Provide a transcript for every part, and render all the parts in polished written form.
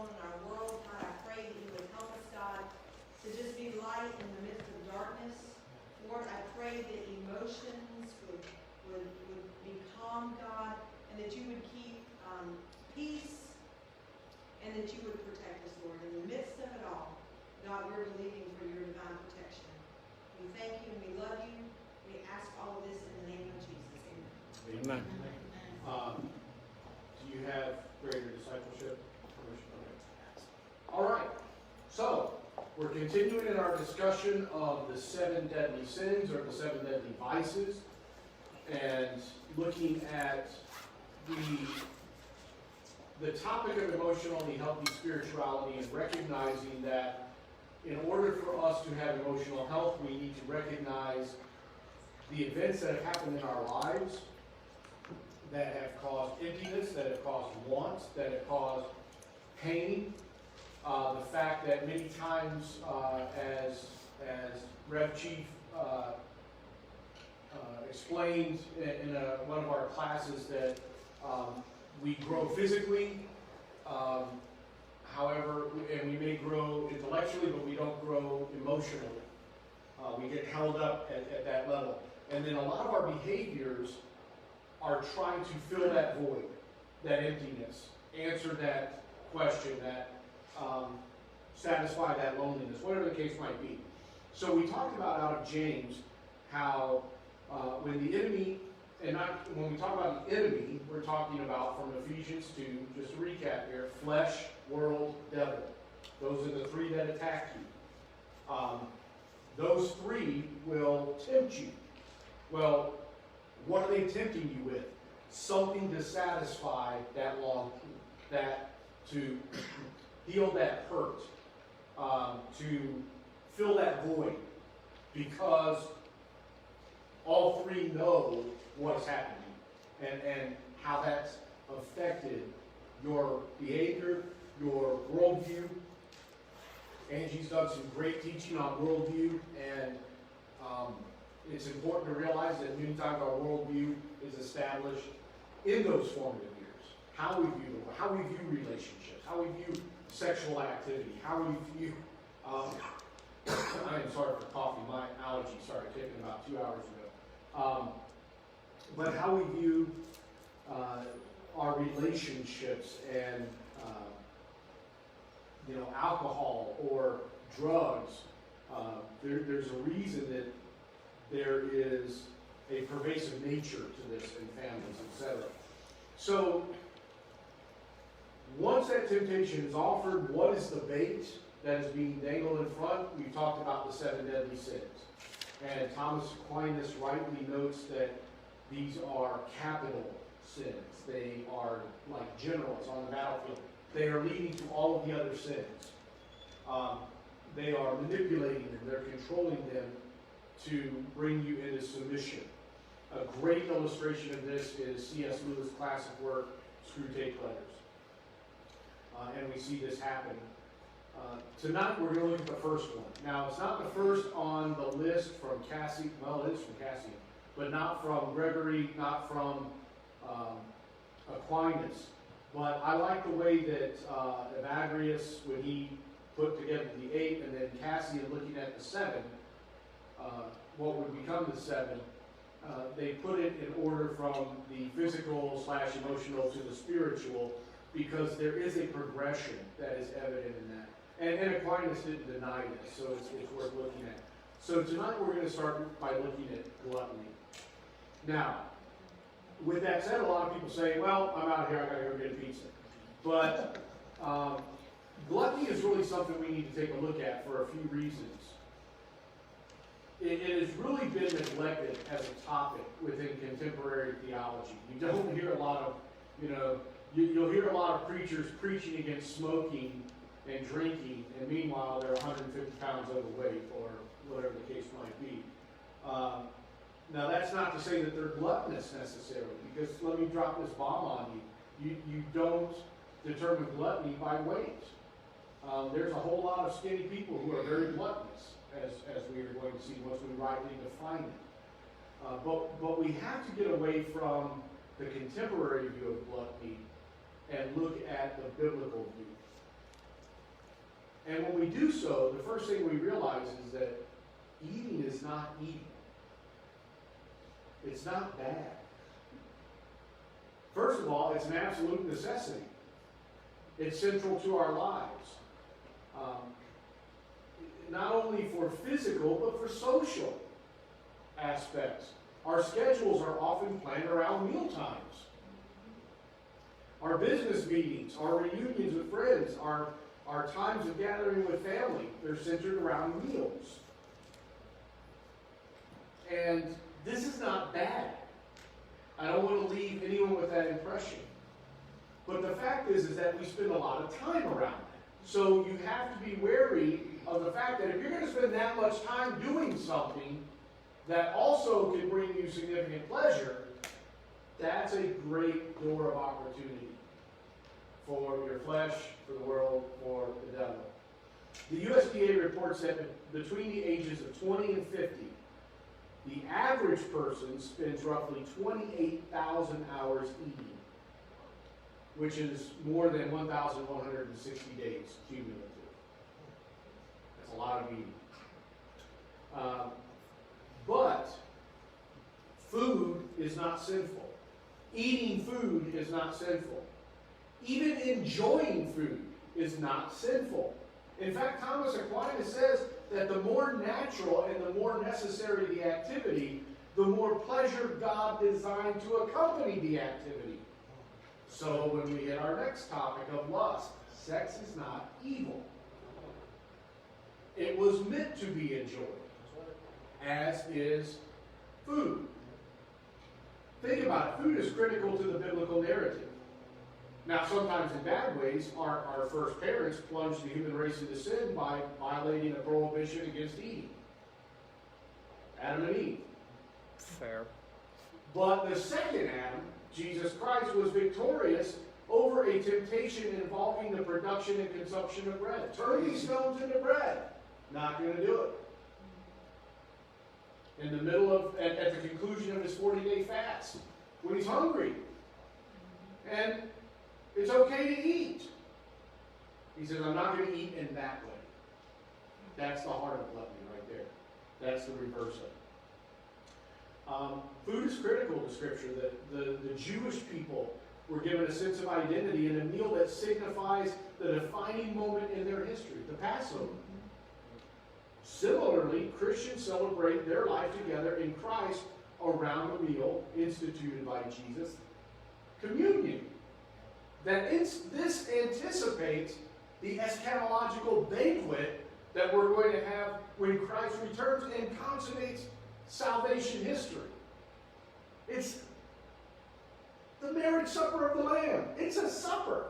on in our world. God, I pray that you would help us, God, to just be light in the midst of darkness. Lord, I pray that emotions would be calm, God, and that you would keep peace, and that you would protect us, Lord. In the midst of it all, God, we're believing for your divine protection. We thank you and we love you. We ask all of this in the name of Jesus. Amen. Amen. Do you have greater discipleship? Okay. All right. So, we're continuing in our discussion of the 7 deadly sins, or the 7 deadly vices, and looking at the topic of emotionally healthy spirituality, and recognizing that in order for us to have emotional health, we need to recognize the events that have happened in our lives that have caused emptiness, that have caused wants, that have caused pain. The fact that many times, as Rev Chief explained in one of our classes, that we grow physically, however, and we may grow intellectually, but we don't grow emotionally. We get held up at that level. And then a lot of our behaviors are trying to fill that void, that emptiness, answer that question, that satisfy that loneliness, whatever the case might be. So we talked about out of James how when the enemy, and not when we talk about the enemy, we're talking about from Ephesians 2, just to recap here, flesh, world, devil. Those are the 3 that attack you. Those 3 will tempt you. Well, what are they tempting you with? Something to satisfy that longing, that to heal that hurt, to fill that void, because all 3 know what's happening and how that's affected your behavior, your worldview. Angie's done some great teaching on worldview, and it's important to realize that many times our worldview is established in those formative years. How we view the world, how we view relationships, how we view sexual activity, how we view, I am sorry for coffee, my allergy started kicking about 2 hours ago. But how we view our relationships and alcohol or drugs. There's a reason that there is a pervasive nature to this in families, etc. So once that temptation is offered, what is the bait that is being dangled in front? We've talked about the 7 deadly sins. And Thomas Aquinas rightly notes that these are capital sins. They are like generals on the battlefield. They are leading to all of the other sins. They are manipulating them. They're controlling them to bring you into submission. A great illustration of this is C.S. Lewis' classic work, Screwtape Letters. And we see this happening. Tonight we're going to look at the first one. Now, it's not the first on the list from Cassian. Well, it is from Cassian, but not from Gregory, not from Aquinas. But I like the way that Evagrius, when he put together the 8, and then Cassian looking at the 7, what would become the 7, they put it in order from the physical / emotional to the spiritual, because there is a progression that is evident in that. And Aquinas didn't deny this, so it's worth looking at. So tonight we're going to start by looking at gluttony. Now, with that said, a lot of people say, well, I'm out here, I got to go get a pizza. But gluttony is really something we need to take a look at for a few reasons. It has really been neglected as a topic within contemporary theology. You don't hear a lot of, you'll hear a lot of preachers preaching against smoking and drinking, and meanwhile they're 150 pounds overweight, or whatever the case might be. Now that's not to say that they're gluttonous necessarily, because let me drop this bomb on you. You don't determine gluttony by weight. There's a whole lot of skinny people who are very gluttonous, as we are going to see once we rightly define it. But we have to get away from the contemporary view of gluttony and look at the biblical view. And when we do so, the first thing we realize is that eating is not eating. It's not bad. First of all, it's an absolute necessity. It's central to our lives. Not only for physical, but for social aspects. Our schedules are often planned around meal times. Our business meetings, our reunions with friends, our times of gathering with family, they're centered around meals. And this is not bad. I don't want to leave anyone with that impression. But the fact is that we spend a lot of time around it. So you have to be wary of the fact that if you're going to spend that much time doing something that also can bring you significant pleasure, that's a great door of opportunity for your flesh, for the world, for the devil. The USDA reports that between the ages of 20 and 50, the average person spends roughly 28,000 hours eating, which is more than 1,160 days cumulative. That's a lot of eating. But food is not sinful. Eating food is not sinful. Even enjoying food is not sinful. In fact, Thomas Aquinas says that the more natural and the more necessary the activity, the more pleasure God designed to accompany the activity. So when we hit our next topic of lust, sex is not evil. It was meant to be enjoyed, as is food. Think about it. Food is critical to the biblical narrative. Now, sometimes in bad ways, our first parents plunged the human race into sin by violating a prohibition against eating. Adam and Eve. Fair. But the second Adam, Jesus Christ, was victorious over a temptation involving the production and consumption of bread. Turn these stones into bread. Not going to do it. In the middle of, at the conclusion of his 40-day fast, when he's hungry. And it's okay to eat. He says, I'm not going to eat in that way. That's the heart of gluttony right there. That's the reverse of it. Food is critical to Scripture. The Jewish people were given a sense of identity in a meal that signifies the defining moment in their history, the Passover. Similarly, Christians celebrate their life together in Christ around the meal instituted by Jesus, communion. This anticipates the eschatological banquet that we're going to have when Christ returns and consummates salvation history. It's the marriage supper of the Lamb. It's a supper.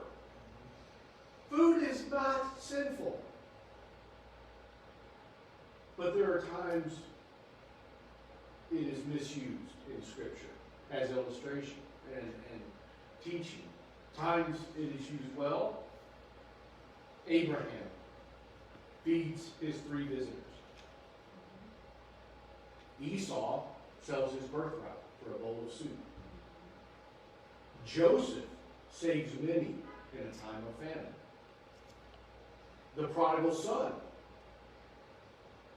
Food is not sinful. But there are times it is misused in Scripture as illustration and teaching. Times it is used well. Abraham feeds his 3 visitors. Esau sells his birthright for a bowl of soup. Joseph saves many in a time of famine. The prodigal son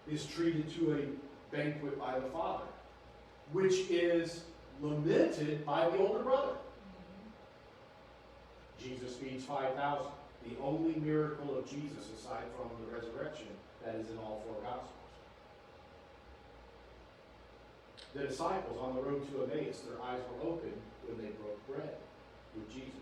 is treated to a banquet by the father, which is lamented by the older brother. Jesus feeds 5,000, the only miracle of Jesus aside from the resurrection that is in all 4 Gospels. The disciples on the road to Emmaus, their eyes were opened when they broke bread with Jesus.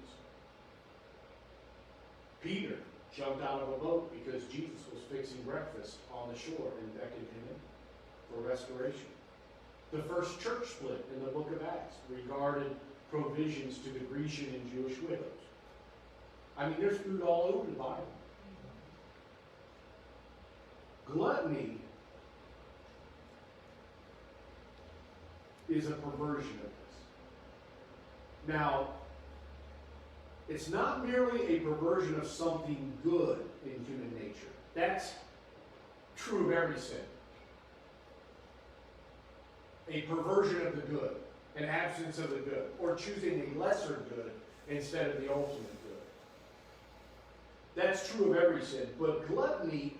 Peter jumped out of a boat because Jesus was fixing breakfast on the shore and beckoned him in for restoration. The first church split in the book of Acts regarded provisions to the Grecian and Jewish widows. I mean, there's food all over the Bible. Gluttony is a perversion of this. Now, it's not merely a perversion of something good in human nature. That's true of every sin. A perversion of the good, an absence of the good, or choosing a lesser good instead of the ultimate good. That's true of every sin. But gluttony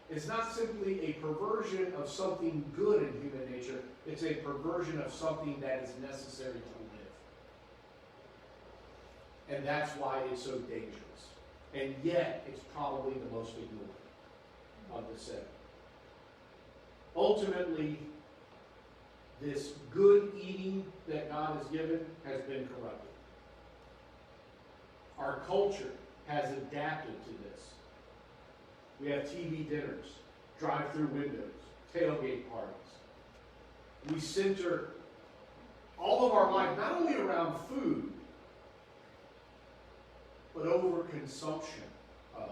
is not simply a perversion of something good in human nature. It's a perversion of something that is necessary to live. And that's why it's so dangerous. And yet, it's probably the most ignored of the seven. Ultimately, this good eating that God has given has been corrupted. Our culture has adapted to this. We have TV dinners, drive-through windows, tailgate parties. We center all of our life not only around food, but over consumption of.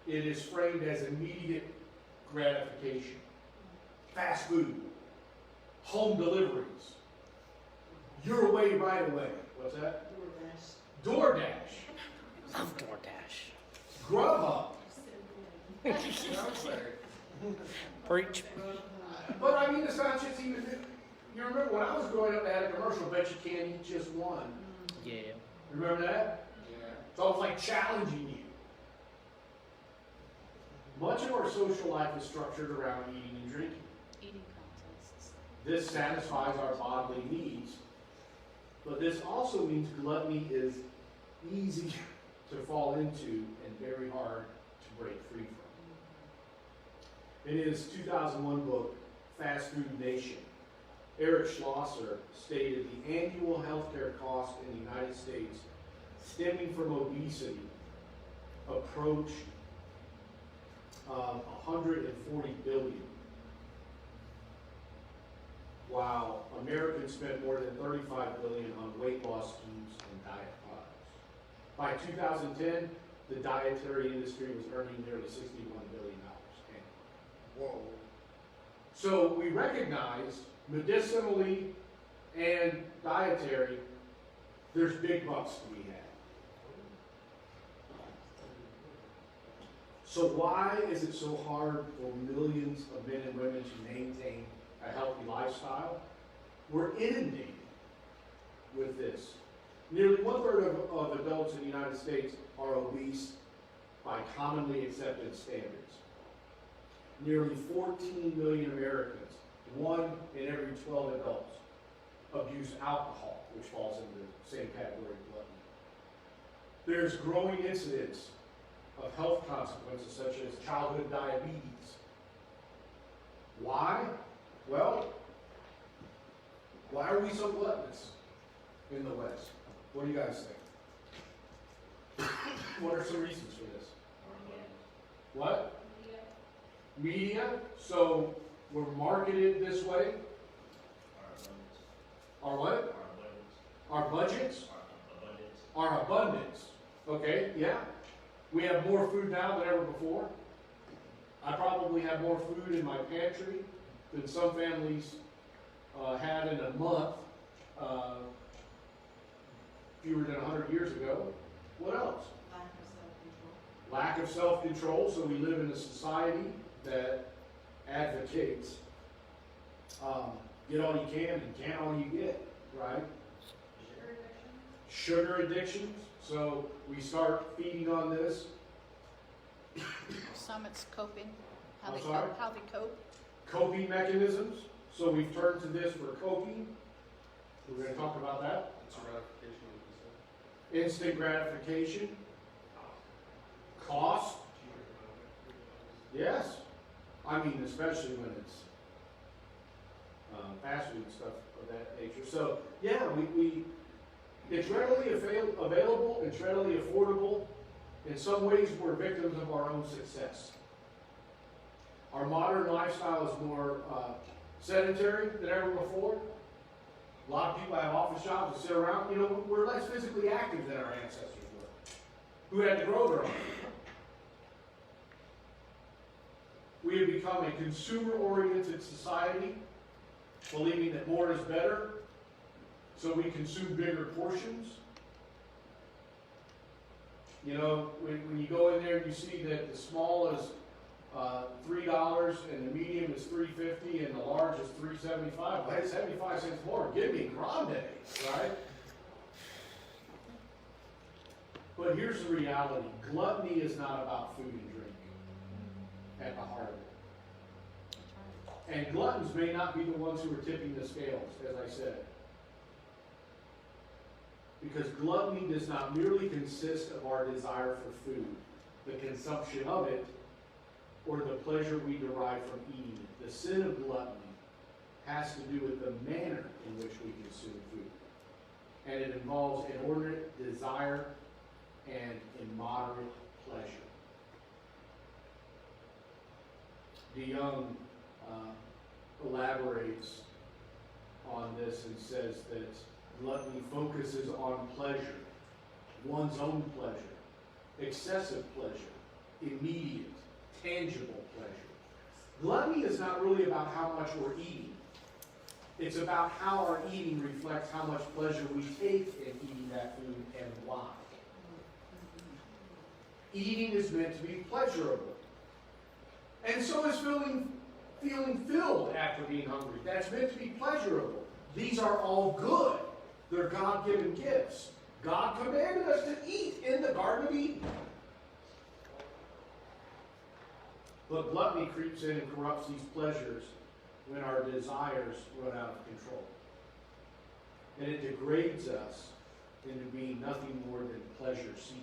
It is framed as immediate gratification, fast food, home deliveries, your way right away. What's that? DoorDash. Love DoorDash. Grubhub. Preach. But I mean, it's not just even. You remember when I was growing up, they had a commercial, bet you can't eat just one. Yeah. Remember that? Yeah. It's almost like challenging you. Much of our social life is structured around eating and drinking. Eating contests. This satisfies our bodily needs, but this also means gluttony is easy to fall into and very hard to break free from. In his 2001 book, Fast Food Nation, Eric Schlosser stated the annual healthcare cost in the United States stemming from obesity approached 140 billion, while Americans spent more than 35 billion on weight loss schemes and diet products. By 2010, the dietary industry was earning nearly $61 billion annually. Whoa. So we recognize medicinally and dietary, there's big bucks to be had. So why is it so hard for millions of men and women to maintain a healthy lifestyle? We're inundated with this. Nearly 1/3 of adults in the United States are obese by commonly accepted standards. Nearly 14 million Americans, 1 in every 12 adults, abuse alcohol, which falls into the same category of gluttony. There's growing incidence of health consequences such as childhood diabetes. Why? Well, why are we so gluttonous in the West? What do you guys think? What are some reasons for this? What? Media. So we're marketed this way. Our what? Our budgets. Our abundance. Okay, yeah. We have more food now than ever before. I probably have more food in my pantry than some families had in a month fewer than 100 years ago. What else? Lack of self-control. So we live in a society that advocates get all you can and can all you get, right? Sugar addictions. So we start feeding on this. Some it's coping. How I'm they sorry? cope. How they cope. Coping mechanisms. So we've turned to this for coping. We're going to talk about that. Instant gratification. Cost. Yes. I mean, especially when it's fast food and stuff of that nature. So, yeah, it's readily available, it's readily affordable. In some ways, we're victims of our own success. Our modern lifestyle is more sedentary than ever before. A lot of people have office jobs and sit around. You know, we're less physically active than our ancestors were, who had to grow their own. We have become a consumer-oriented society, believing that more is better, so we consume bigger portions. You know, when you go in there, you see that the small is $3 and the medium is $3.50 and the large is $3.75. Well, hey, 75 cents more. Give me grande, right? But But here's the reality. Gluttony is not about food and drink at the heart of it. And gluttons may not be the ones who are tipping the scales, as I said. Because gluttony does not merely consist of our desire for food, the consumption of it, or the pleasure we derive from eating it. The sin of gluttony has to do with the manner in which we consume food. And it involves inordinate desire and immoderate pleasure. DeYoung elaborates on this and says that gluttony focuses on pleasure, one's own pleasure, excessive pleasure, immediate, tangible pleasure. Gluttony is not really about how much we're eating. It's about how our eating reflects how much pleasure we take in eating that food and why. Eating is meant to be pleasurable. And so is feeling filled after being hungry. That's meant to be pleasurable. These are all good. They're God-given gifts. God commanded us to eat in the Garden of Eden. But gluttony creeps in and corrupts these pleasures when our desires run out of control. And it degrades us into being nothing more than pleasure seekers.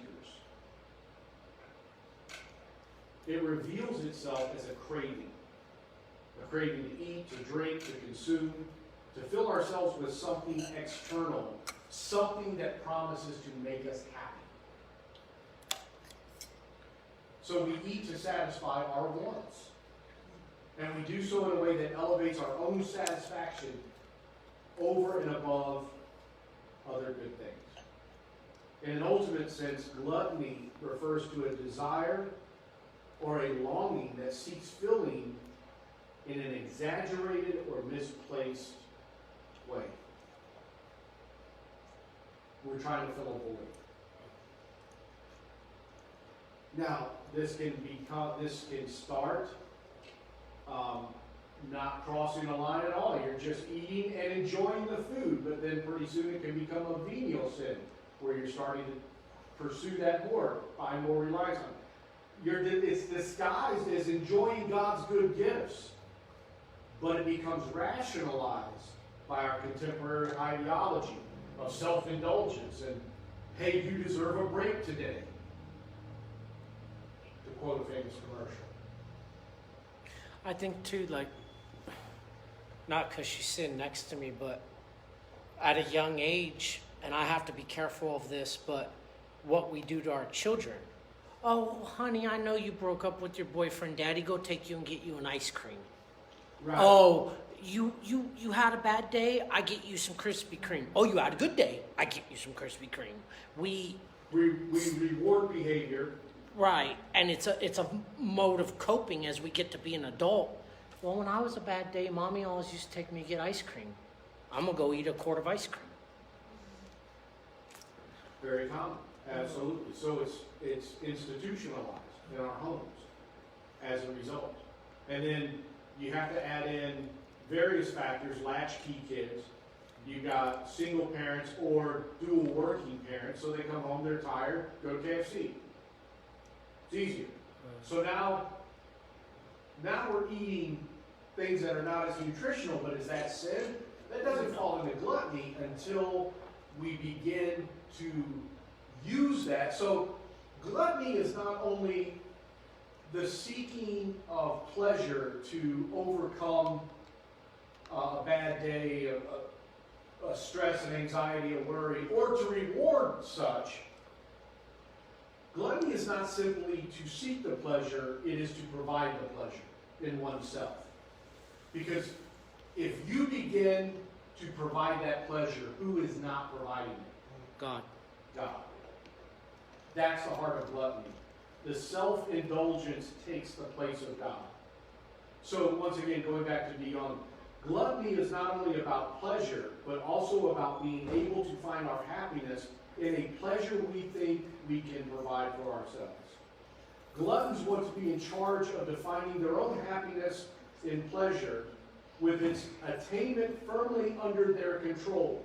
It reveals itself as a craving to eat, to drink, to consume, to fill ourselves with something external, something that promises to make us happy. So we eat to satisfy our wants. And we do so in a way that elevates our own satisfaction over and above other good things. In an ultimate sense, gluttony refers to a desire or a longing that seeks filling in an exaggerated or misplaced way. We're trying to fill a void. Now, this can start not crossing a line at all. You're just eating and enjoying the food, but then pretty soon it can become a venial sin where you're starting to pursue that more, find more reliance on it. It's disguised as enjoying God's good gifts, but it becomes rationalized by our contemporary ideology of self-indulgence and, hey, you deserve a break today, to quote a famous commercial. I think too, like, not because she's sitting next to me, but at a young age, and I have to be careful of this, but what we do to our children. Oh, honey, I know you broke up with your boyfriend. Daddy, go take you and get you an ice cream. Right. Oh, you had a bad day? I get you some Krispy Kreme. Oh, you had a good day? I get you some Krispy Kreme. We reward behavior. Right, and it's a mode of coping as we get to be an adult. Well, when I was a bad day, Mommy always used to take me to get ice cream. I'm gonna go eat a quart of ice cream. Very common, absolutely. So it's institutionalized in our homes as a result. And then you have to add in various factors, latchkey kids. You've got single parents or dual working parents, so they come home, they're tired, go to KFC. It's easier. So now we're eating things that are not as nutritional, but is that sin? That doesn't fall into gluttony until we begin to use that. So gluttony is not only the seeking of pleasure to overcome a bad day, a stress and anxiety, a worry, or to reward such. Gluttony is not simply to seek the pleasure, it is to provide the pleasure in oneself. Because if you begin to provide that pleasure, who is not providing it? God. God. That's the heart of gluttony. The self-indulgence takes the place of God. So once again, going back to DeYoung, gluttony is not only about pleasure, but also about being able to find our happiness in a pleasure we think we can provide for ourselves. Gluttons want to be in charge of defining their own happiness in pleasure with its attainment firmly under their control.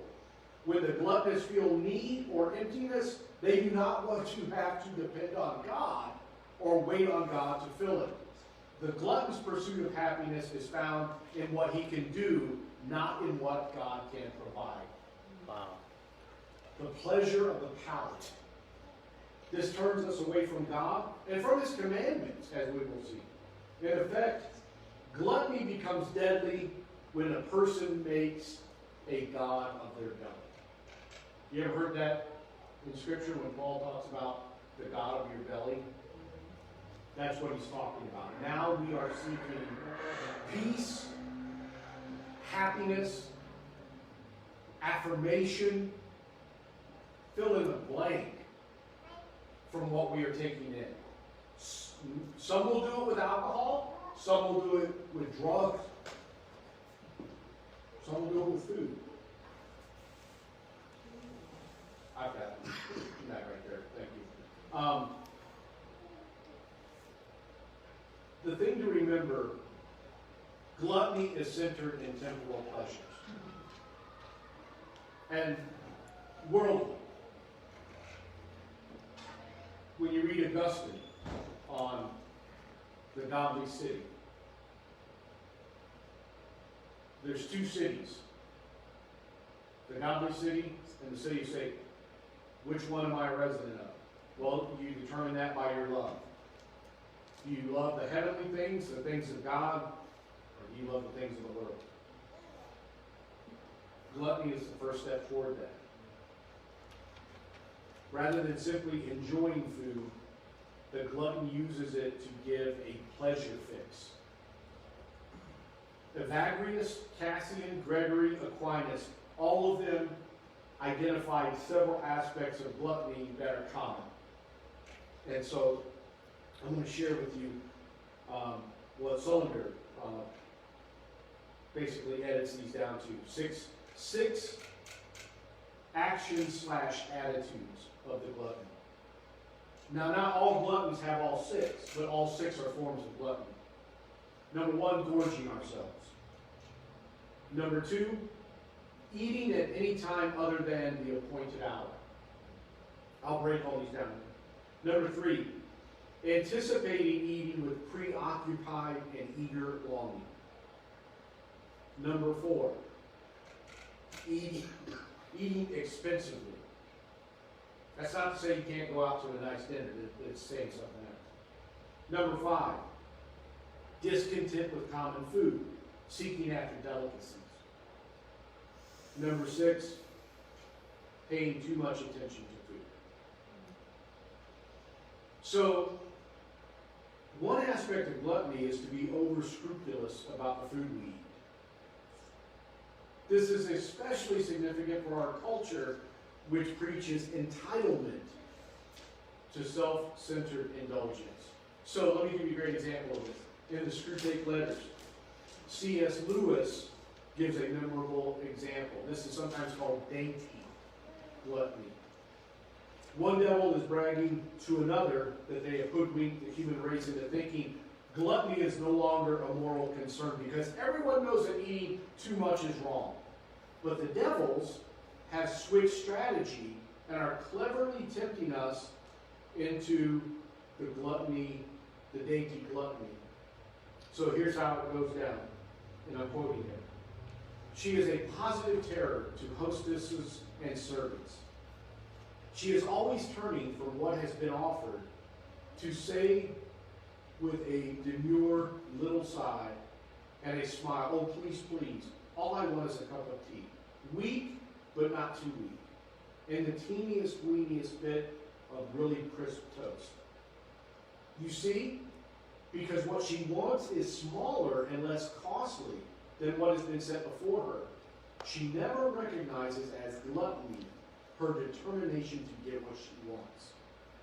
When the gluttonous feel need or emptiness, they do not want to have to depend on God or wait on God to fill it. The glutton's pursuit of happiness is found in what he can do, not in what God can provide. Wow. The pleasure of the palate. This turns us away from God and from his commandments, as we will see. In effect, gluttony becomes deadly when a person makes a god of their belly. You ever heard that in Scripture when Paul talks about the God of your belly? That's what he's talking about. Now we are seeking peace, happiness, affirmation, fill in the blank from what we are taking in. Some will do it with alcohol, some will do it with drugs, some will do it with food. I've got that right there. Thank you. The thing to remember, gluttony is centered in temporal pleasures and worldly. When you read Augustine on the godly city, there's two cities. The godly city and the city of Satan. Which one am I a resident of? Well, you determine that by your love. Do you love the heavenly things, the things of God, or do you love the things of the world? Gluttony is the first step toward that. Rather than simply enjoying food, the glutton uses it to give a pleasure fix. Evagrius, Cassian, Gregory, Aquinas, all of them identified several aspects of gluttony that are common. And so I'm going to share with you what Solinger basically edits these down to. Six actions/attitudes of the glutton. Now, not all gluttons have all six, but all six are forms of gluttony. Number one, gorging ourselves. Number two, eating at any time other than the appointed hour. I'll break all these down. Number three, anticipating eating with preoccupied and eager longing. Number four, eating expensively. That's not to say you can't go out to a nice dinner. It's saying something else. Number five, discontent with common food, seeking after delicacies. Number six, paying too much attention to food. So, one aspect of gluttony is to be over-scrupulous about the food we eat. This is especially significant for our culture, which preaches entitlement to self-centered indulgence. So let me give you a great example of this. In the Screwtape Letters, C.S. Lewis gives a memorable example. This is sometimes called dainty gluttony. One devil is bragging to another that they have hoodwinked the human race into thinking gluttony is no longer a moral concern because everyone knows that eating too much is wrong. But the devils have switched strategy and are cleverly tempting us into the gluttony, the dainty gluttony. So here's how it goes down, and I'm quoting him. She is a positive terror to hostesses and servants. She is always turning from what has been offered to say with a demure little sigh and a smile, "Oh, please, please, all I want is a cup of tea. Weak, but not too weak. And the teeniest, weeniest bit of really crisp toast." You see? Because what she wants is smaller and less costly than what has been set before her. She never recognizes as gluttony her determination to get what she wants,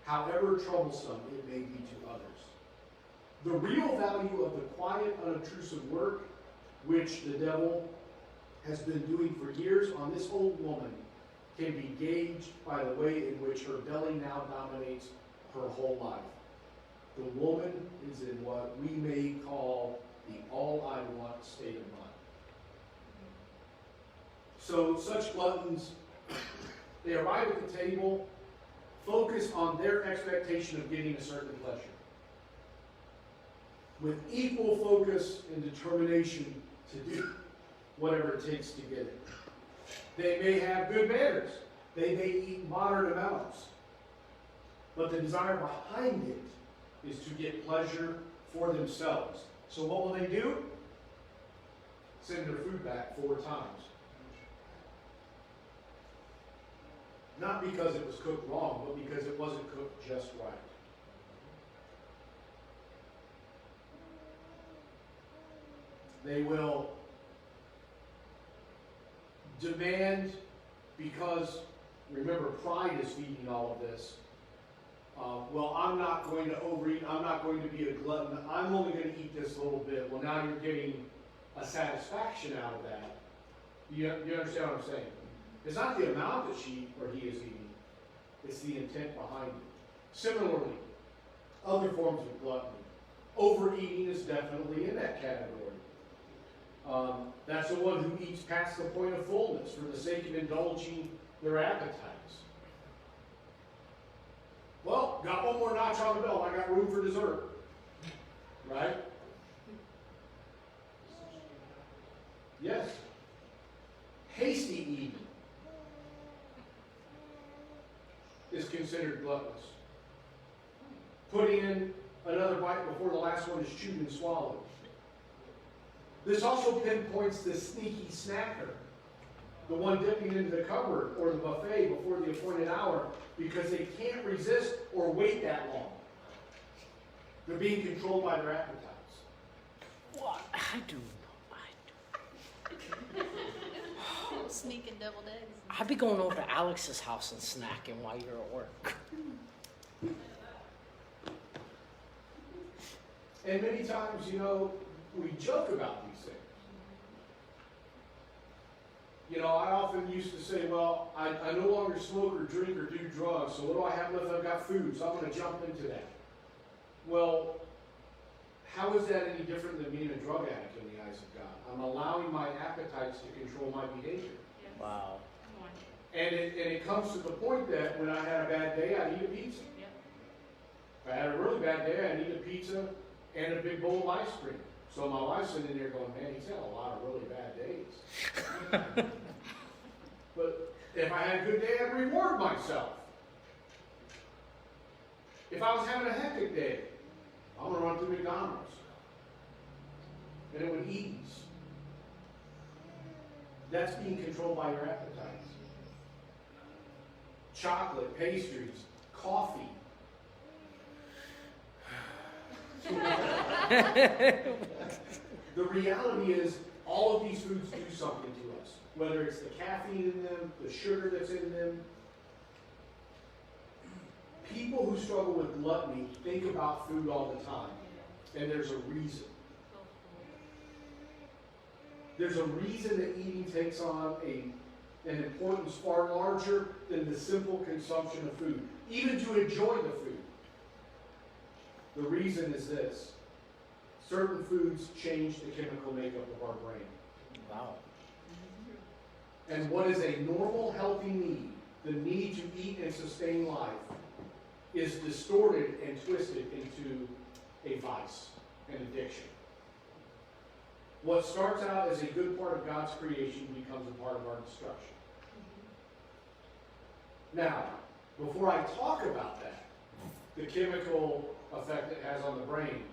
however troublesome it may be to others. The real value of the quiet, unobtrusive work, which the devil has been doing for years on this old woman, can be gauged by the way in which her belly now dominates her whole life. The woman is in what we may call the all-I-want state of mind. So such gluttons They arrive at the table, focus on their expectation of getting a certain pleasure, with equal focus and determination to do whatever it takes to get it. They may have good manners. They may eat moderate amounts. But the desire behind it is to get pleasure for themselves. So what will they do? Send their food back 4 times. Not because it was cooked wrong, but because it wasn't cooked just right. They will demand, because, remember, pride is feeding all of this. Well, I'm not going to overeat. I'm not going to be a glutton. I'm only going to eat this little bit. Well, now you're getting a satisfaction out of that. You understand what I'm saying? It's not the amount that she or he is eating. It's the intent behind it. Similarly, other forms of gluttony. Overeating is definitely in that category. That's the one who eats past the point of fullness for the sake of indulging their appetites. Well, got one more notch on the belt. I got room for dessert. Right? Yes. Hasty eating is considered gluttonous. Putting in another bite before the last one is chewed and swallowed. This also pinpoints the sneaky snacker, the one dipping into the cupboard or the buffet before the appointed hour because they can't resist or wait that long. They're being controlled by their appetites. What? I do. Sneaking deviled eggs. I'd be going over to Alex's house and snacking while you're at work. And many times, we joke about these things. I often used to say, well, I no longer smoke or drink or do drugs, so what do I have left? I've got food, so I'm going to jump into that. Well, how is that any different than being a drug addict in the eyes of God? I'm allowing my appetites to control my behavior. Wow. And it comes to the point that when I had a bad day, I'd eat a pizza. Yep. If I had a really bad day, I'd eat a pizza and a big bowl of ice cream. So my wife's sitting there going, man, he's had a lot of really bad days. But if I had a good day, I'd reward myself. If I was having a hectic day, I'm going to run through McDonald's. And it would ease. That's being controlled by your appetites. Chocolate, pastries, coffee. The reality is, all of these foods do something to us. Whether it's the caffeine in them, the sugar that's in them. People who struggle with gluttony think about food all the time. And there's a reason. There's a reason that eating takes on an importance far larger than the simple consumption of food, even to enjoy the food. The reason is this. Certain foods change the chemical makeup of our brain. Wow. And what is a normal, healthy need, the need to eat and sustain life, is distorted and twisted into a vice, an addiction. What starts out as a good part of God's creation becomes a part of our destruction. Now, before I talk about that, the chemical effect it has on the brain,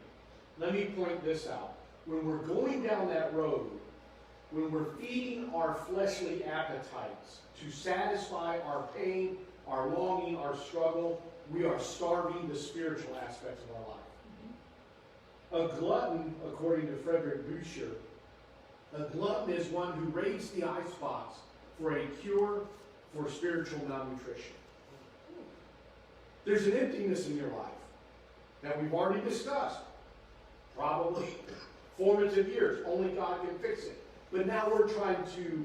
let me point this out. When we're going down that road, when we're feeding our fleshly appetites to satisfy our pain, our longing, our struggle, we are starving the spiritual aspects of our life. A glutton, according to Frederick Buescher, a glutton is one who raids the eye spots for a cure for spiritual malnutrition. There's an emptiness in your life that we've already discussed. Probably formative years. Only God can fix it. But now we're trying to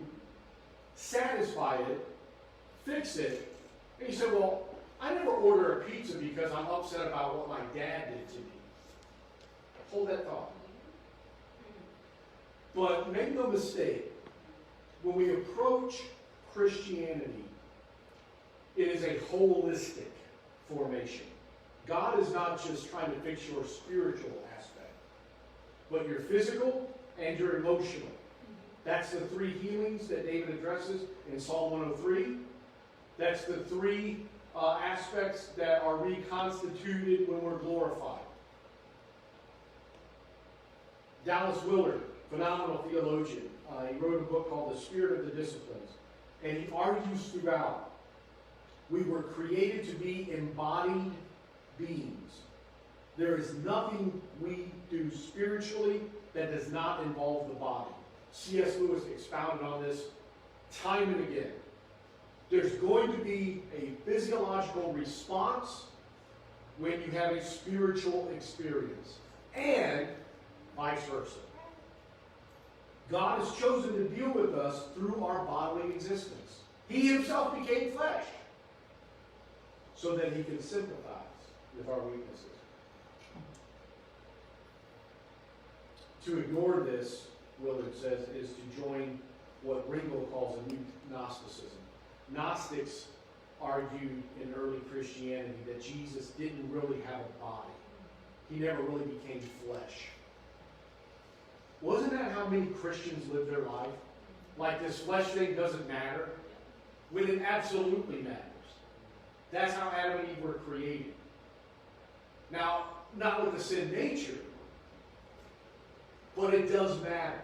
satisfy it, fix it. And you say, well, I never order a pizza because I'm upset about what my dad did to me. Hold that thought. But make no mistake, when we approach Christianity it is a holistic formation. God is not just trying to fix your spiritual aspect, but your physical and your emotional. That's the three healings that David addresses in Psalm 103. That's the three aspects that are reconstituted when we're glorified. Dallas Willard, phenomenal theologian, he wrote a book called The Spirit of the Disciplines, and he argues throughout, we were created to be embodied beings. There is nothing we do spiritually that does not involve the body. C.S. Lewis expounded on this time and again. There's going to be a physiological response when you have a spiritual experience, and vice versa. God has chosen to deal with us through our bodily existence. He himself became flesh so that he can sympathize with our weaknesses. To ignore this, Willard says, is to join what Ringel calls a new Gnosticism. Gnostics argued in early Christianity that Jesus didn't really have a body. He never really became flesh. Wasn't that how many Christians live their life? Like this flesh thing doesn't matter, when it absolutely matters. That's how Adam and Eve were created. Now, not with the sin nature, but it does matter.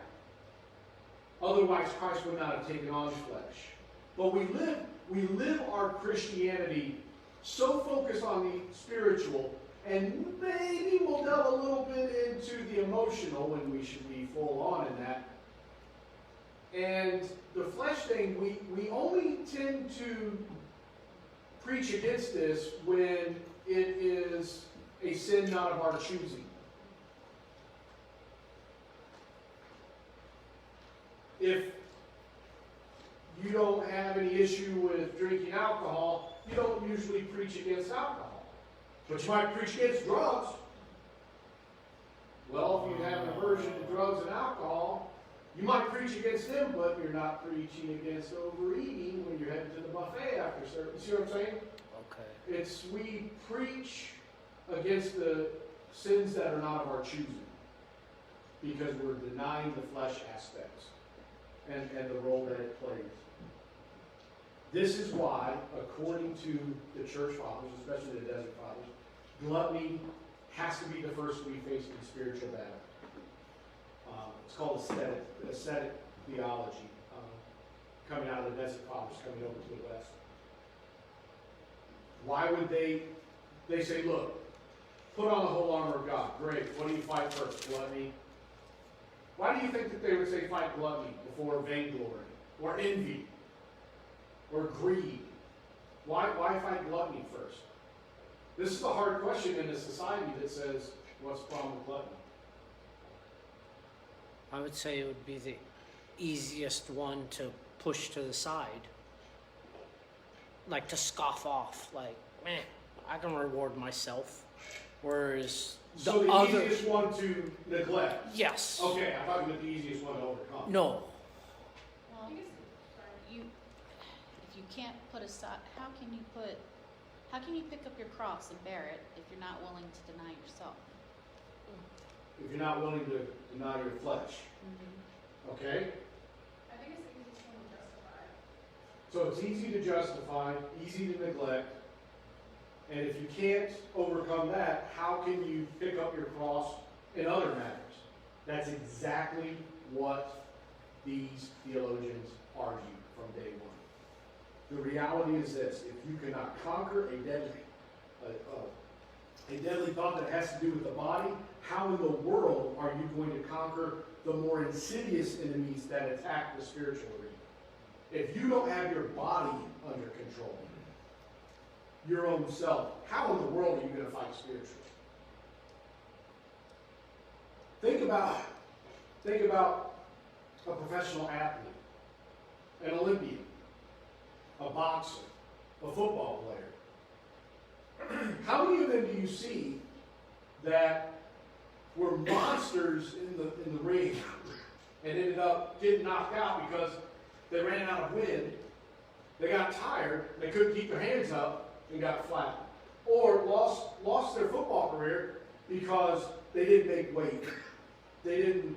Otherwise, Christ would not have taken on flesh. But we live our Christianity so focused on the spiritual, and maybe we'll delve a little bit into the emotional when we should be full on in that. And the flesh thing, we only tend to preach against this when it is a sin not of our choosing. If you don't have any issue with drinking alcohol, you don't usually preach against alcohol. But you might preach against drugs. Well, if you have an aversion to drugs and alcohol, you might preach against them, but you're not preaching against overeating when you're headed to the buffet after service. You see what I'm saying? Okay. We preach against the sins that are not of our choosing because we're denying the flesh aspects and the role that it plays. This is why, according to the church fathers, especially the desert fathers, gluttony has to be the first we face in spiritual battle. It's called ascetic theology, coming out of the desert fathers, coming over to the West. Why would they say, look, put on the whole armor of God. Great. What do you fight first? Gluttony. Why do you think that they would say fight gluttony before vainglory or envy or greed? Why fight gluttony first? This is a hard question in a society that says, what's the problem with gluttony? I would say it would be the easiest one to push to the side. Like to scoff off, like, man, I can reward myself. Whereas So the other... easiest one to neglect? Yes. Okay, I thought you meant the easiest one to overcome. No. Well, if you can't put aside, how can you pick up your cross and bear it if you're not willing to deny yourself? If you're not willing to deny your flesh. Okay? I think it's the easiest one to justify. So it's easy to justify, easy to neglect, and if you can't overcome that, how can you pick up your cross in other matters? That's exactly what these theologians argue from day one. The reality is this: if you cannot conquer a deadly thought that has to do with the body, how in the world are you going to conquer the more insidious enemies that attack the spiritual arena? If you don't have your body under control, your own self, how in the world are you going to fight spiritually? Think about a professional athlete, an Olympian, a boxer, a football player. How many of them do you see that were monsters in the ring and ended up getting knocked out because they ran out of wind They got tired, they couldn't keep their hands up, and got flattened. Or lost their football career because they didn't make weight. They didn't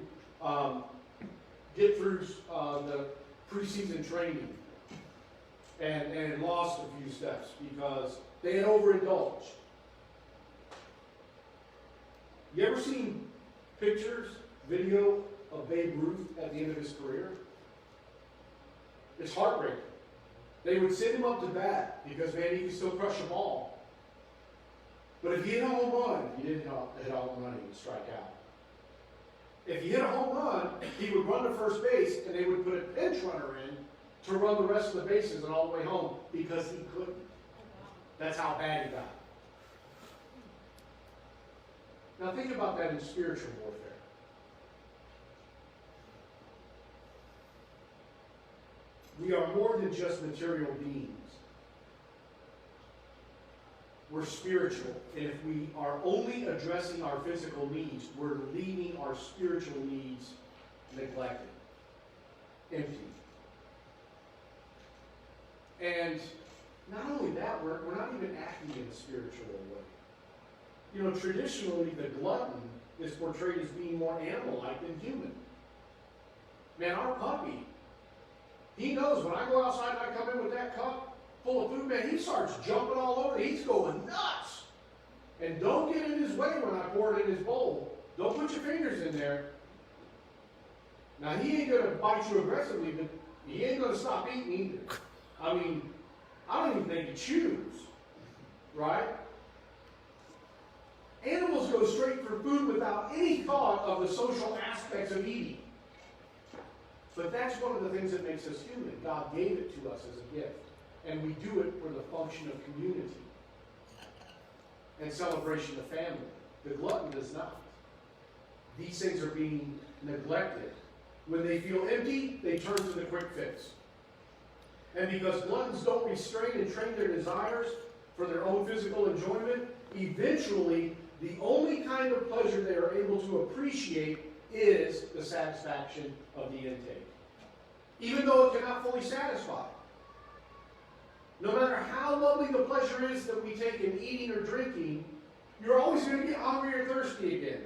get through the preseason training and lost a few steps because they had overindulged. You ever seen pictures, video of Babe Ruth at the end of his career? It's heartbreaking. They would send him up to bat because, man, he could still crush a ball. But if he hit a home run, he didn't hit a home run, he would strike out. If he hit a home run, he would run to first base, and they would put a pinch runner in to run the rest of the bases and all the way home because he couldn't. That's how bad he got. Now think about that in spiritual warfare. We are more than just material beings. We're spiritual. And if we are only addressing our physical needs, we're leaving our spiritual needs neglected, empty. And not only that, we're not even acting in a spiritual way. You know, traditionally, the glutton is portrayed as being more animal-like than human. Man, our puppy, he knows when I go outside and I come in with that cup full of food, man, he starts jumping all over. He's going nuts. And don't get in his way when I pour it in his bowl. Don't put your fingers in there. Now, he ain't going to bite you aggressively, but he ain't going to stop eating either. I mean, I don't even think he chews, right? Animals go straight for food without any thought of the social aspects of eating. But that's one of the things that makes us human. God gave it to us as a gift. And we do it for the function of community and celebration of family. The glutton does not. These things are being neglected. When they feel empty, they turn to the quick fix. And because gluttons don't restrain and train their desires for their own physical enjoyment, eventually the only kind of pleasure they are able to appreciate is the satisfaction of the intake. Even though it cannot fully satisfy. No matter how lovely the pleasure is that we take in eating or drinking, you're always going to get hungry or thirsty again.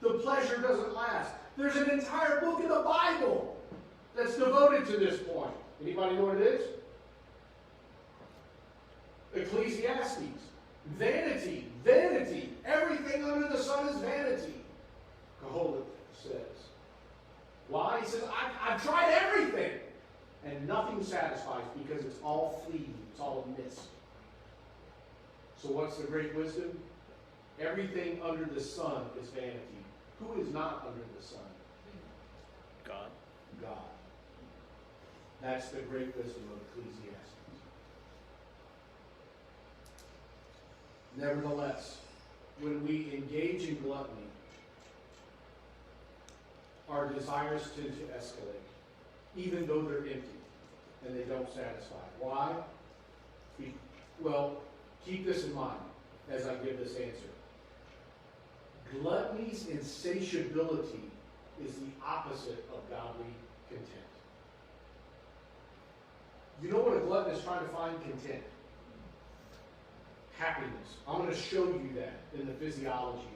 The pleasure doesn't last. There's an entire book in the Bible that's devoted to this point. Anybody know what it is? Ecclesiastes. Vanity, vanity. Everything under the sun is vanity. Kohelet says. Why? He says, I've tried everything. And nothing satisfies because it's all fleeting. It's all a mist. So what's the great wisdom? Everything under the sun is vanity. Who is not under the sun? God. God. That's the great wisdom of Ecclesiastes. Nevertheless, when we engage in gluttony, our desires tend to escalate, even though they're empty and they don't satisfy. Why? Well, keep this in mind as I give this answer. Gluttony's insatiability is the opposite of godly content. You know what a glutton is trying to find? Content. Happiness. I'm going to show you that in the physiology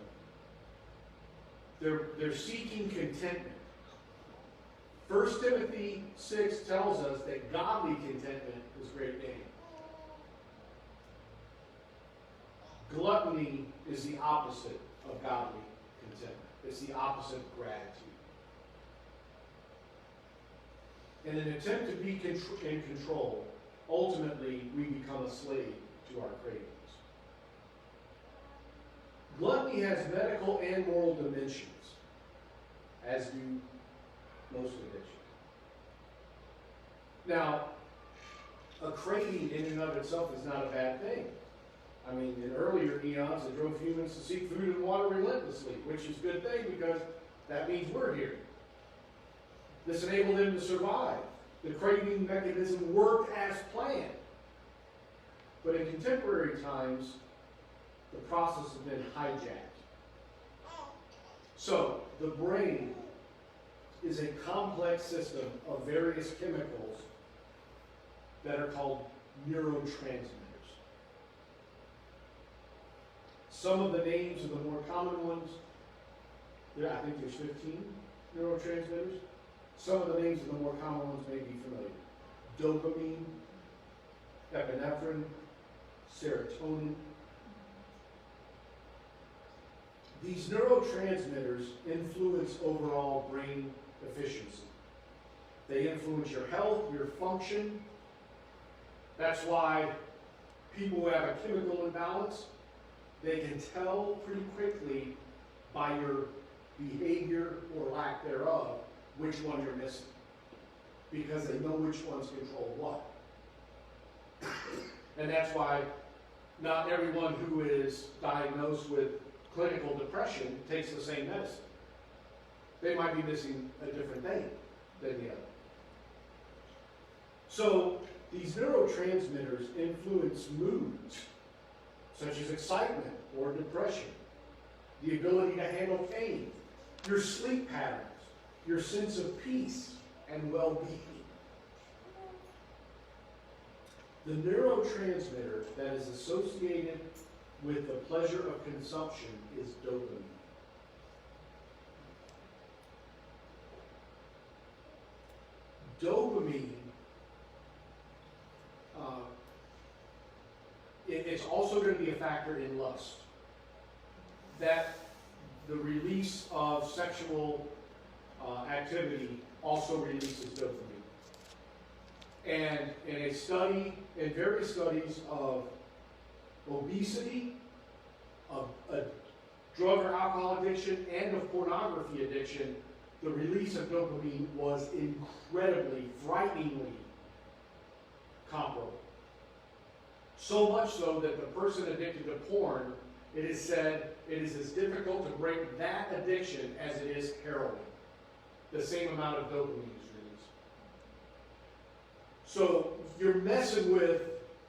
of it. They're seeking contentment. 1 Timothy 6 tells us that godly contentment is great gain. Gluttony is the opposite of godly contentment. It's the opposite of gratitude. In an attempt to be in control, ultimately we become a slave to our cravings. Gluttony has medical and moral dimensions, as do most addictions. Now, a craving in and of itself is not a bad thing. I mean, in earlier eons, it drove humans to seek food and water relentlessly, which is a good thing because that means we're here. This enabled them to survive. The craving mechanism worked as planned. But in contemporary times, the process has been hijacked. So, the brain is a complex system of various chemicals that are called neurotransmitters. Some of the names of the more common ones, I think there's 15 neurotransmitters. Some of the names of the more common ones may be familiar. Dopamine, epinephrine, serotonin. These neurotransmitters influence overall brain efficiency. They influence your health, your function. That's why people who have a chemical imbalance, they can tell pretty quickly by your behavior or lack thereof which one you're missing, because they know which ones control what. And that's why not everyone who is diagnosed with clinical depression takes the same medicine. They might be missing a different thing than the other. So these neurotransmitters influence moods, such as excitement or depression, the ability to handle pain, your sleep patterns, your sense of peace and well-being. The neurotransmitter that is associated with the pleasure of consumption is dopamine. Dopamine, it's also going to be a factor in lust. That the release of sexual activity also releases dopamine. And in various studies of obesity, of a drug or alcohol addiction, and of pornography addiction, the release of dopamine was incredibly, frighteningly comparable. So much so that the person addicted to porn, it is said it is as difficult to break that addiction as it is heroin. The same amount of dopamine is released. So you're messing with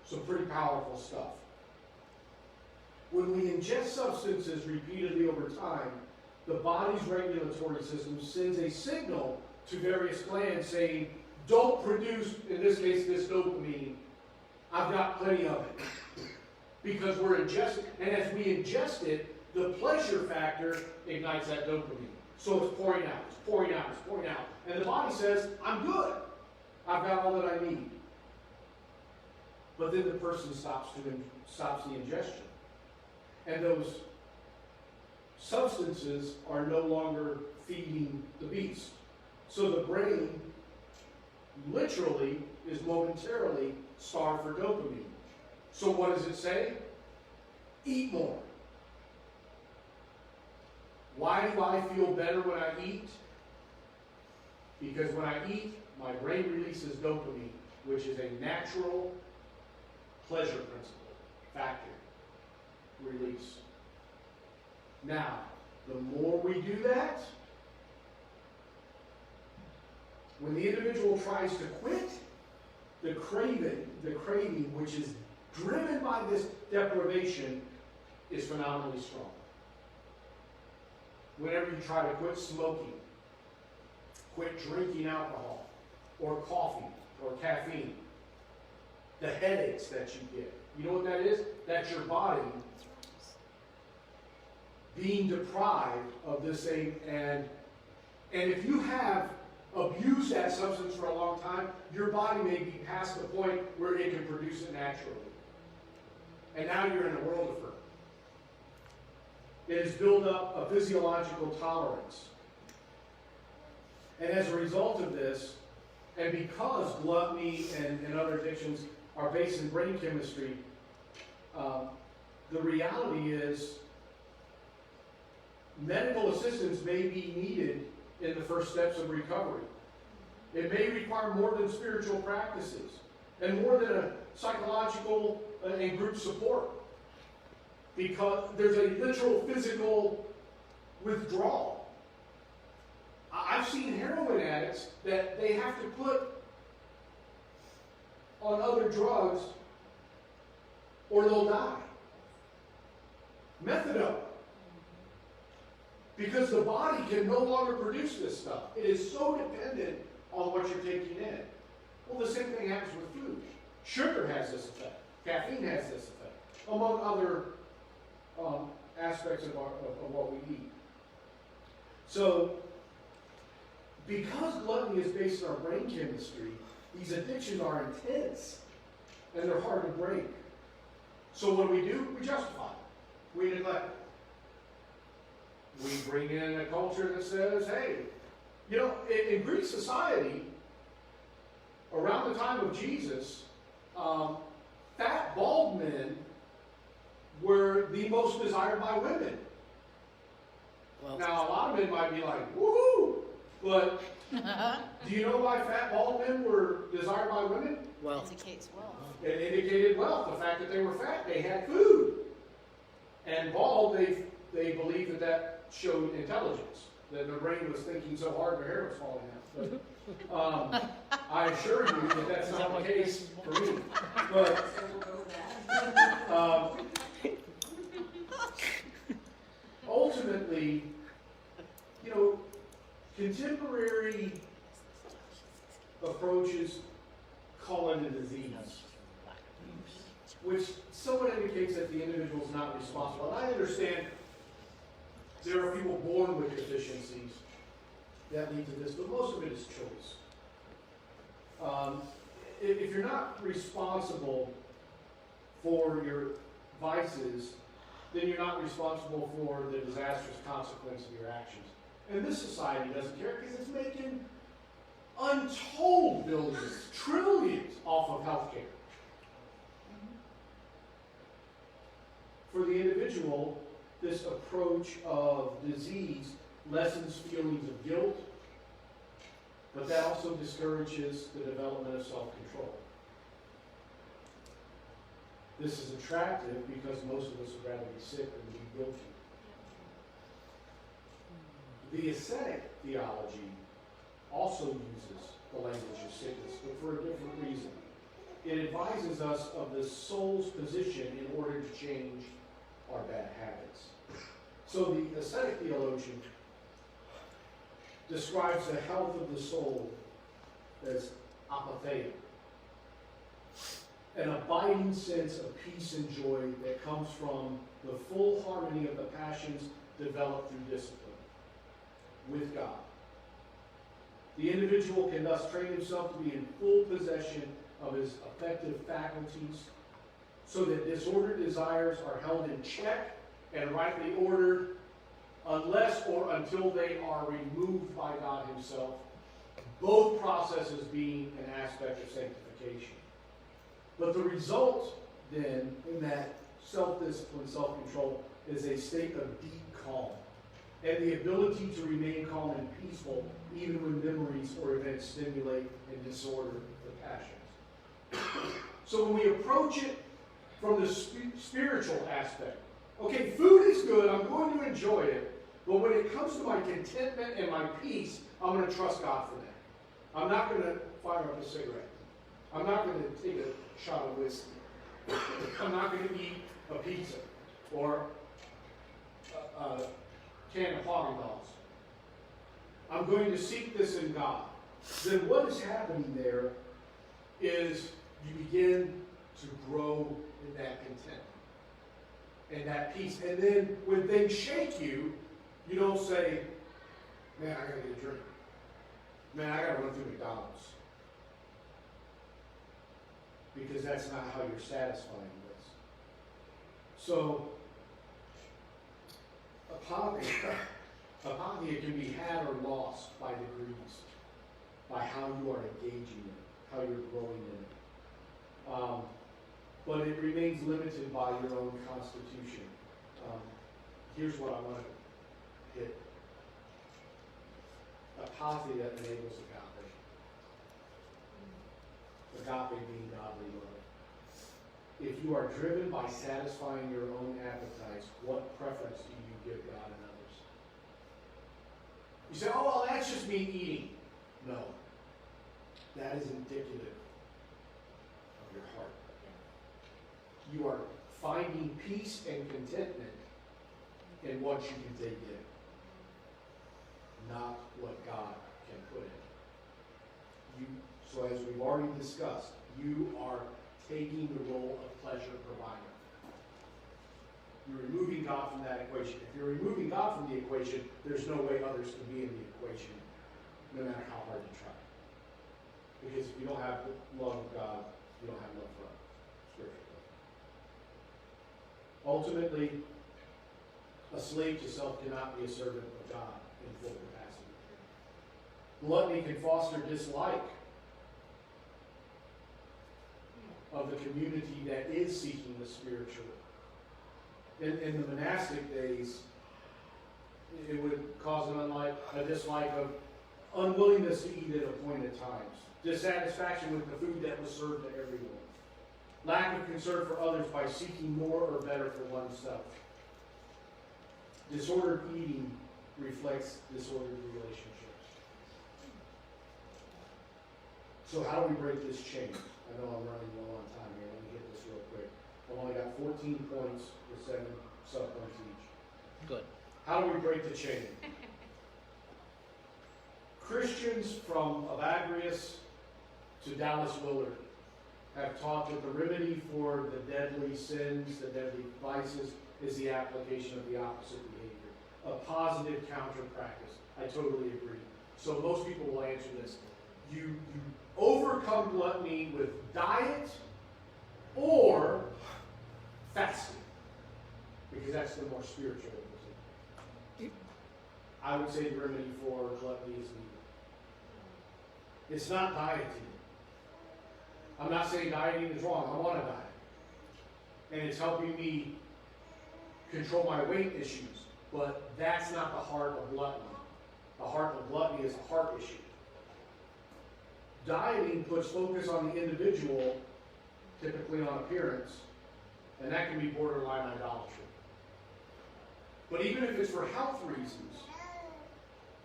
some pretty powerful stuff. When we ingest substances repeatedly over time, the body's regulatory system sends a signal to various glands saying, don't produce, in this case, this dopamine. I've got plenty of it. Because we're ingesting, and as we ingest it, the pleasure factor ignites that dopamine. So it's pouring out, it's pouring out, it's pouring out. And the body says, I'm good. I've got all that I need. But then the person stops the ingestion. And those substances are no longer feeding the beast. So the brain literally is momentarily starved for dopamine. So what does it say? Eat more. Why do I feel better when I eat? Because when I eat, my brain releases dopamine, which is a natural pleasure principle, factor, release. Now, the more we do that, when the individual tries to quit, the craving, which is driven by this deprivation, is phenomenally strong. Whenever you try to quit smoking, quit drinking alcohol, or coffee, or caffeine, the headaches that you get, you know what that is? That's your body being deprived of this thing, and if you have abused that substance for a long time, your body may be past the point where it can produce it naturally. And now you're in a world of hurt. It has built up a physiological tolerance. And as a result of this, and because gluttony and other addictions are based in brain chemistry, the reality is medical assistance may be needed in the first steps of recovery. It may require more than spiritual practices and more than a psychological and group support, because there's a literal physical withdrawal. I've seen heroin addicts that they have to put on other drugs or they'll die. Methadone. Because the body can no longer produce this stuff. It is so dependent on what you're taking in. Well, the same thing happens with food. Sugar has this effect. Caffeine has this effect, among other aspects of what we eat. So, because gluttony is based on our brain chemistry, these addictions are intense and they're hard to break. So what do? We justify it. We neglect it. We bring in a culture that says, hey, you know, in Greek society, around the time of Jesus, fat, bald men were the most desired by women. Well, Now, a lot of men might be like, woohoo! But do you know why fat, bald men were desired by women? well, Indicates wealth. It indicated wealth. The fact that they were fat, they had food. And bald, they believed that showed intelligence. That their brain was thinking so hard their hair was falling out. But I assure you that that's Is that not what the case this for me. But So we'll go with that. ultimately, you know, contemporary approaches call it a disease, which somewhat indicates that the individual is not responsible. And I understand there are people born with deficiencies that lead to this, but most of it is choice. If you're not responsible for your vices, then you're not responsible for the disastrous consequence of your actions. And this society doesn't care because it's making untold billions, trillions off of healthcare. For the individual, this approach of disease lessens feelings of guilt, but that also discourages the development of self-control. This is attractive because most of us would rather be sick than be guilty. The ascetic theology also uses the language of sickness, but for a different reason. It advises us of the soul's position in order to change our bad habits. So the ascetic theologian describes the health of the soul as apatheia, an abiding sense of peace and joy that comes from the full harmony of the passions developed through discipline with God. The individual can thus train himself to be in full possession of his affective faculties so that disordered desires are held in check and rightly ordered unless or until they are removed by God himself, both processes being an aspect of sanctification. But the result, then, in that self-discipline, self-control, is a state of deep calm and the ability to remain calm and peaceful even when memories or events stimulate and disorder the passions. So when we approach it from the spiritual aspect, okay, food is good, I'm going to enjoy it, but when it comes to my contentment and my peace, I'm going to trust God for that. I'm not going to fire up a cigarette. I'm not going to take a shot of whiskey. I'm not going to eat a pizza or a can of Haagen Dazs. I'm going to seek this in God. Then what is happening there is you begin to grow in that contentment and that peace. And then when things shake you, you don't say, man, I got to get a drink. Man, I got to run through McDonald's. Because that's not how you're satisfying this. So, apatheia can be had or lost by degrees, by how you are engaging in it, how you're growing in it. But it remains limited by your own constitution. Here's what I want to hit. Apatheia enables agape. Agape being godly love. If you are driven by satisfying your own appetites, what preference do you give God and others? You say, oh, well, that's just me eating. No. That is indicative of your heart. You are finding peace and contentment in what you can take in, not what God can put in. So as we've already discussed, you are taking the role of pleasure provider. You're removing God from that equation. If you're removing God from the equation, there's no way others can be in the equation, no matter how hard you try. Because if you don't have the love of God, you don't have love for others, spiritually. Ultimately, a slave to self cannot be a servant of God in full capacity. Gluttony can foster dislike of the community that is seeking the spiritual. In the monastic days, it would cause a dislike of unwillingness to eat at appointed times, dissatisfaction with the food that was served to everyone, lack of concern for others by seeking more or better for oneself. Disordered eating reflects disordered relationships. So how do we break this chain? I know I'm running low on time here. Let me get this real quick. I've only got 14 points with 7 subpoints each. Good. How do we break the chain? Christians from Evagrius to Dallas Willard have taught that the remedy for the deadly sins, the deadly vices, is the application of the opposite behavior, a positive counter practice. I totally agree. So most people will answer this. You overcome gluttony with diet or fasting, because that's the more spiritual. I would say the remedy for gluttony is neither. It's not dieting. I'm not saying dieting is wrong. I'm on a diet. And it's helping me control my weight issues. But that's not the heart of gluttony. The heart of gluttony is a heart issue. Dieting puts focus on the individual, typically on appearance, and that can be borderline idolatry. But even if it's for health reasons,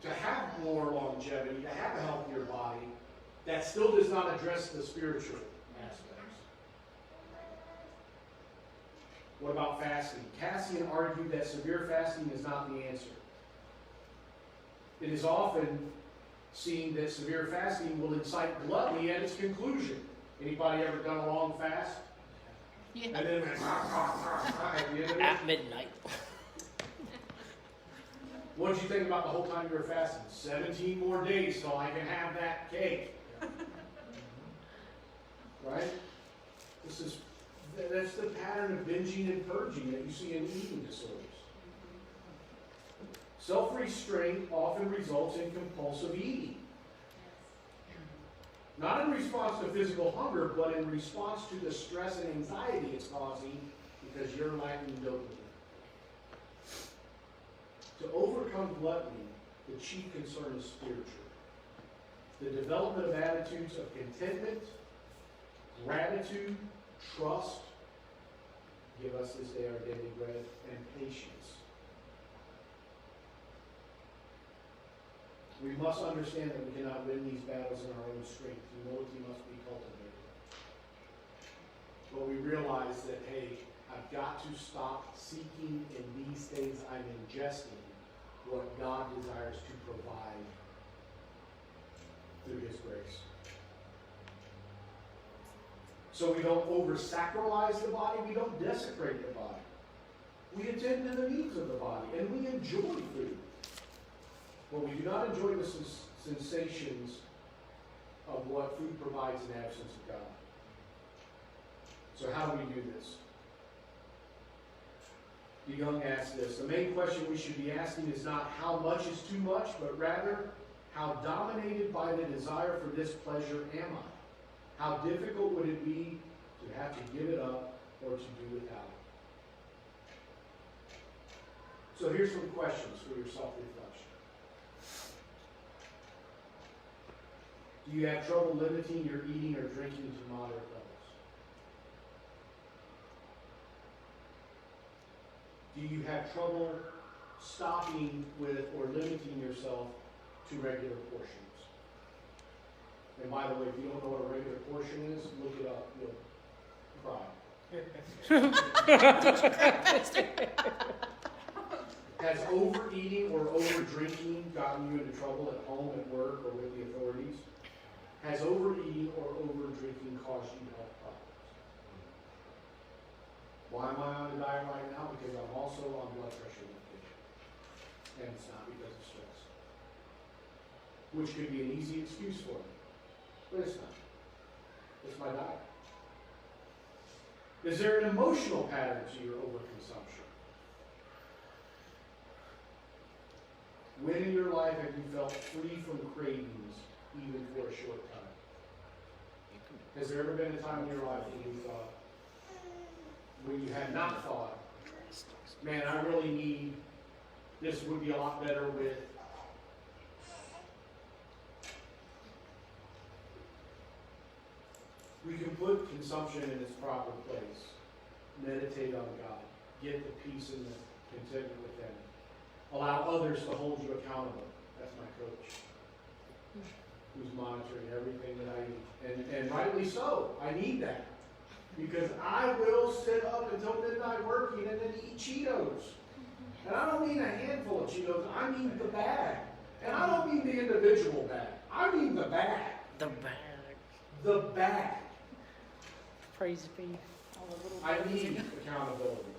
to have more longevity, to have a healthier body, that still does not address the spiritual aspects. What about fasting? Cassian argued that severe fasting is not the answer. It is often seen that severe fasting will incite gluttony at its conclusion. Anybody ever done a long fast? Yeah. And then at the end of it, At midnight. what did you think about the whole time you were fasting? 17 more days so I can have that cake. Right? That's the pattern of binging and purging that you see in eating disorders. Self-restraint often results in compulsive eating. Not in response to physical hunger, but in response to the stress and anxiety it's causing because you're lacking dopamine. To overcome gluttony, the chief concern is spiritual. The development of attitudes of contentment, gratitude, trust, give us this day our daily bread, and patience. We must understand that we cannot win these battles in our own strength. Humility must be cultivated. But we realize that, hey, I've got to stop seeking in these things I'm ingesting what God desires to provide through His grace. So we don't over-sacralize the body, we don't desecrate the body. We attend to the needs of the body, and we enjoy food. But we do not enjoy the sensations of what food provides in the absence of God. So how do we do this? The young asked this. The main question we should be asking is not how much is too much, but rather, how dominated by the desire for this pleasure am I? How difficult would it be to have to give it up or to do without it? So here's some questions for your self-reflection. Do you have trouble limiting your eating or drinking to moderate levels? Do you have trouble stopping with or limiting yourself to regular portions? And by the way, if you don't know what a regular portion is, look it up. You'll cry. Has overeating or over-drinking gotten you into trouble at home, at work, or with the authorities? Has overeating or over-drinking caused you health problems? Why am I on a diet right now? Because I'm also on blood pressure medication. And it's not because of stress. Which could be an easy excuse for me. But it's not. It's my diet. Is there an emotional pattern to your overconsumption? When in your life have you felt free from cravings, even for a short time? Has there ever been a time in your life when you thought, when you had not thought, man, I really need, this would be a lot better with? We can put consumption in its proper place. Meditate on God. Get the peace and the contentment within. Allow others to hold you accountable. That's my coach, who's monitoring everything that I eat. And rightly so. I need that. Because I will sit up until midnight working and then eat Cheetos. And I don't mean a handful of Cheetos. I mean the bag. And I don't mean the individual bag. I mean the bag. The bag. The bag. Praise be. All the little I things need in- accountability.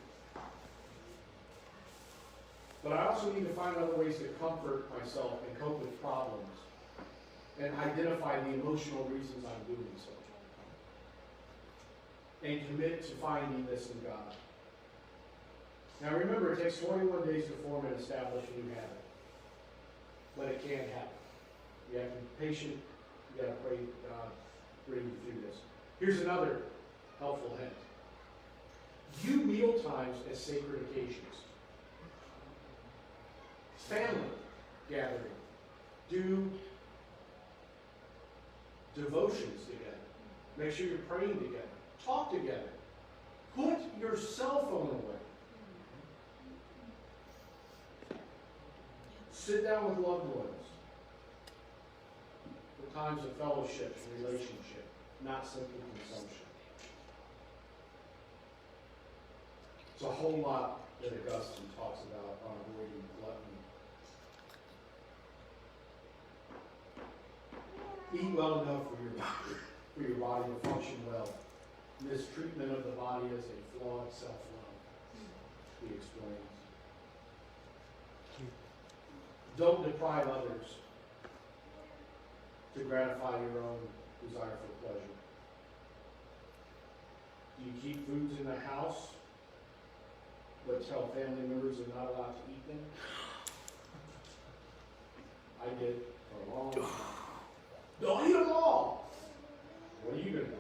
But I also need to find other ways to comfort myself and cope with problems and identify the emotional reasons I'm doing so. And commit to finding this in God. Now remember, it takes 21 days to form and establish a new habit. But it can happen. You have to be patient. You got to pray God bring you through this. Here's another helpful hint. View meal times as sacred occasions. Family gathering. Do devotions together. Make sure you're praying together. Talk together. Put your cell phone away. Sit down with loved ones. For times of fellowship and relationship, not simply consumption. It's a whole lot that Augustine talks about on avoiding gluttony. Eat well enough for your body to function well. Mistreatment of the body is a flawed self-love, he explains. Don't deprive others to gratify your own desire for pleasure. Do you keep foods in the house but tell family members they're not allowed to eat them? I did for a long time. Don't eat them all! What are you going to do?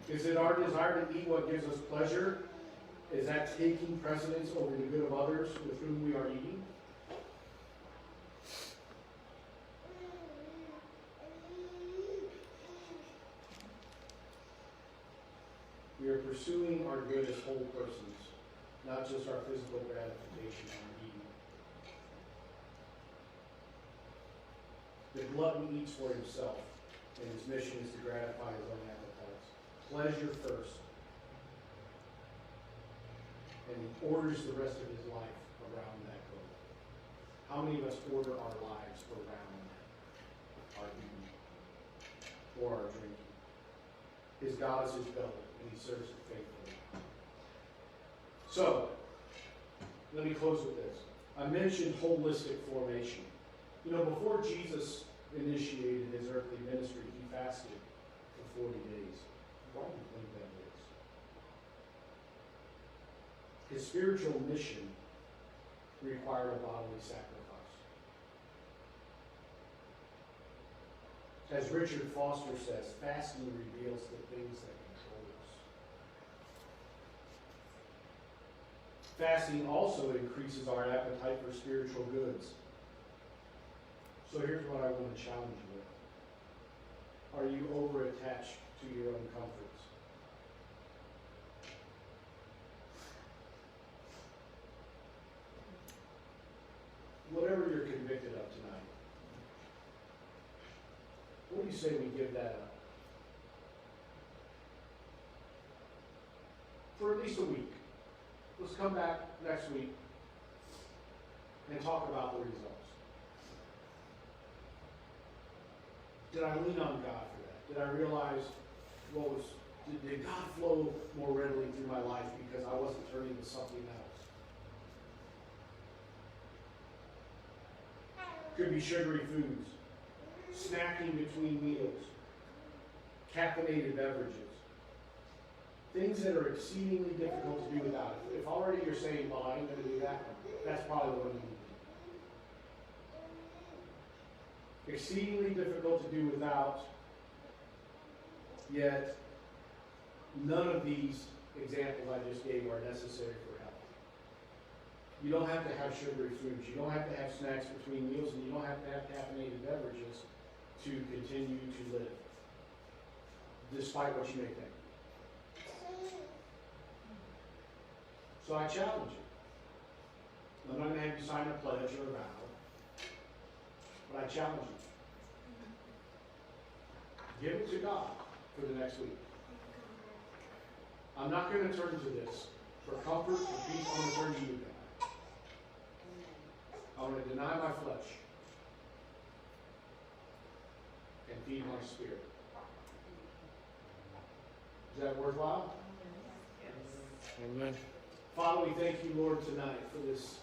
Is it our desire to eat what gives us pleasure? Is that taking precedence over the good of others with whom we are eating? We are pursuing our good as whole persons, not just our physical gratification on eating. The glutton eats for himself, and his mission is to gratify his own appetites. Pleasure first. And he orders the rest of his life around that goal. How many of us order our lives around our eating or our drinking? His God is his belly, and he serves it faithfully. So, let me close with this. I mentioned holistic formation. You know, before Jesus initiated his earthly ministry, he fasted for 40 days. Why do you think that is? His spiritual mission required a bodily sacrifice. As Richard Foster says, fasting reveals the things that control us. Fasting also increases our appetite for spiritual goods. So here's what I want to challenge you with. Are you over-attached to your own comforts? Whatever you're convicted of tonight, what do you say we give that up? For at least a week. Let's come back next week and talk about the results. Did I lean on God for that? Did I realize did God flow more readily through my life because I wasn't turning to something else? Could be sugary foods, snacking between meals, caffeinated beverages, things that are exceedingly difficult to do without. If already you're saying, well, I ain't going to do that one, that's probably the one you need. Exceedingly difficult to do without, yet none of these examples I just gave are necessary for health. You don't have to have sugary foods. You don't have to have snacks between meals, and you don't have to have caffeinated beverages to continue to live, despite what you may think. So I challenge you. I'm not going to have you sign a pledge or a vow, but I challenge you. Give it to God for the next week. I'm not going to turn to this for comfort, for peace. I'm going to turn to you, God. I'm going to deny my flesh and feed my spirit. Is that worthwhile? Amen. Father, we thank you, Lord, tonight for this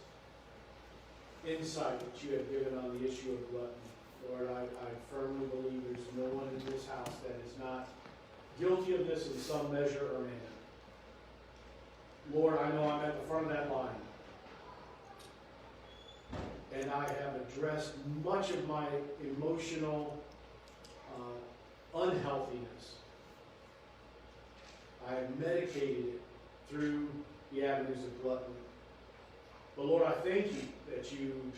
insight that you have given on the issue of gluttony. Lord, I firmly believe there's no one in this house that is not guilty of this in some measure or manner. Lord, I know I'm at the front of that line. And I have addressed much of my emotional unhealthiness. I have medicated it through the avenues of gluttony. But Lord, I thank you that you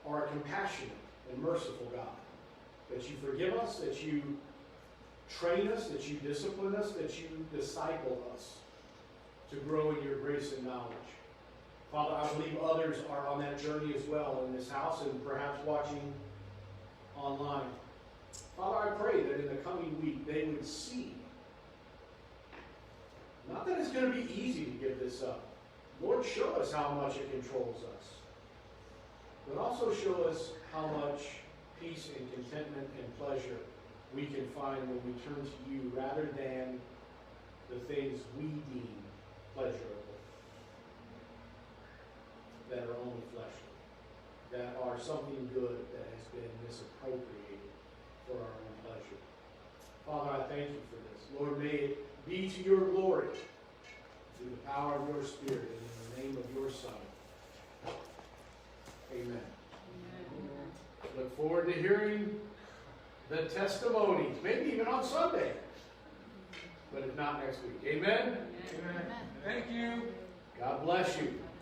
are a compassionate and merciful God. That you forgive us, that you train us, that you discipline us, that you disciple us to grow in your grace and knowledge. Father, I believe others are on that journey as well in this house and perhaps watching online. Father, I pray that in the coming week they would see, not that it's going to be easy to give this up. Lord, show us how much it controls us. But also show us how much peace and contentment and pleasure we can find when we turn to you rather than the things we deem pleasurable, that are only fleshly, that are something good that has been misappropriated for our own pleasure. Father, I thank you for this. Lord, may it be to your glory, through the power of your Spirit, and in the name of your Son. Amen. Look forward to hearing the testimonies, maybe even on Sunday, but if not next week. Amen? Amen. Thank you. God bless you.